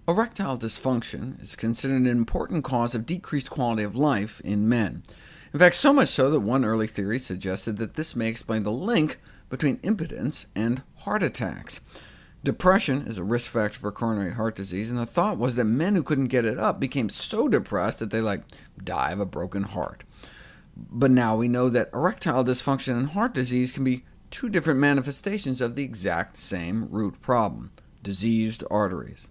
Erectile dysfunction is considered an important cause of decreased quality of life in men. In fact, so much so that one early theory suggested that this may explain the link between impotence and heart attacks. Depression is a risk factor for coronary heart disease, and the thought was that men who couldn't get it up became so depressed that they die of a broken heart. But now we know that erectile dysfunction and heart disease can be two different manifestations of the exact same root problem: diseased arteries.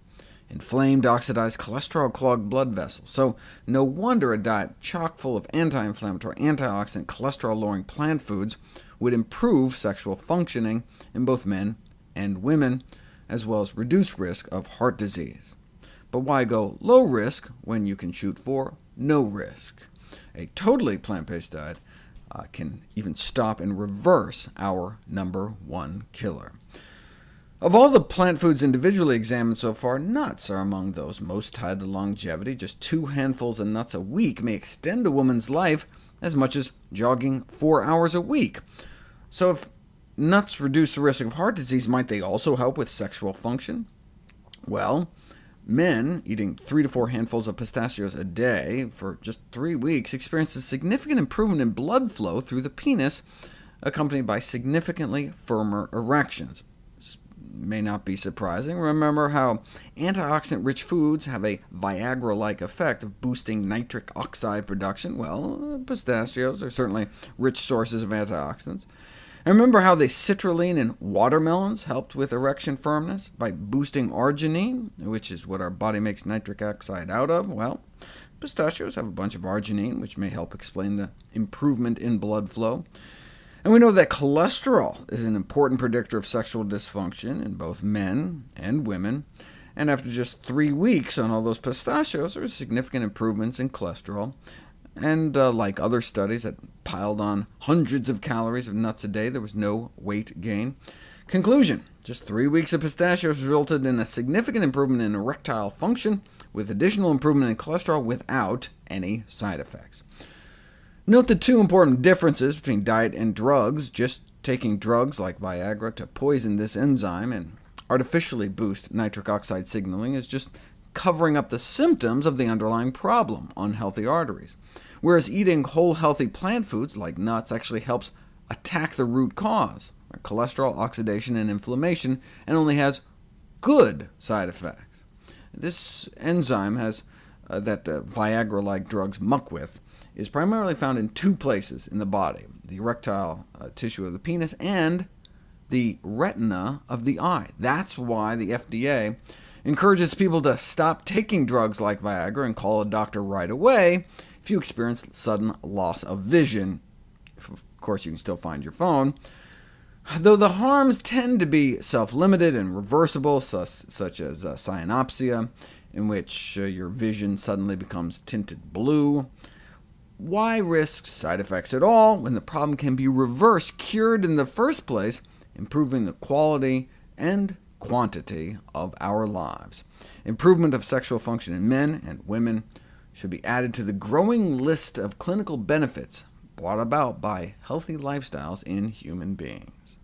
Inflamed, oxidized, cholesterol-clogged blood vessels. So no wonder a diet chock full of anti-inflammatory, antioxidant, cholesterol-lowering plant foods would improve sexual functioning in both men and women, as well as reduce risk of heart disease. But why go low risk when you can shoot for no risk? A totally plant-based diet can even stop and reverse our number one killer. Of all the plant foods individually examined so far, nuts are among those most tied to longevity. Just 2 handfuls of nuts a week may extend a woman's life as much as jogging 4 hours a week. So if nuts reduce the risk of heart disease, might they also help with sexual function? Well, men eating 3 to 4 handfuls of pistachios a day for just 3 weeks experienced a significant improvement in blood flow through the penis, accompanied by significantly firmer erections. May not be surprising. Remember how antioxidant-rich foods have a Viagra-like effect of boosting nitric oxide production? Well, pistachios are certainly rich sources of antioxidants. And remember how the citrulline in watermelons helped with erection firmness by boosting arginine, which is what our body makes nitric oxide out of? Well, pistachios have a bunch of arginine, which may help explain the improvement in blood flow. And we know that cholesterol is an important predictor of sexual dysfunction in both men and women, and after just 3 weeks on all those pistachios, there were significant improvements in cholesterol. And like other studies that piled on hundreds of calories of nuts a day, there was no weight gain. Conclusion: just 3 weeks of pistachios resulted in a significant improvement in erectile function, with additional improvement in cholesterol without any side effects. Note the 2 important differences between diet and drugs. Just taking drugs like Viagra to poison this enzyme and artificially boost nitric oxide signaling is just covering up the symptoms of the underlying problem, unhealthy arteries, whereas eating whole healthy plant foods like nuts actually helps attack the root cause, cholesterol oxidation and inflammation, and only has good side effects. This enzyme that Viagra-like drugs muck with is primarily found in 2 places in the body: the erectile tissue of the penis and the retina of the eye. That's why the FDA encourages people to stop taking drugs like Viagra and call a doctor right away if you experience sudden loss of vision. Of course, you can still find your phone, though the harms tend to be self-limited and reversible, such as cyanopsia, in which your vision suddenly becomes tinted blue. Why risk side effects at all when the problem can be reversed, cured in the first place, improving the quality and quantity of our lives? Improvement of sexual function in men and women should be added to the growing list of clinical benefits brought about by healthy lifestyles in human beings.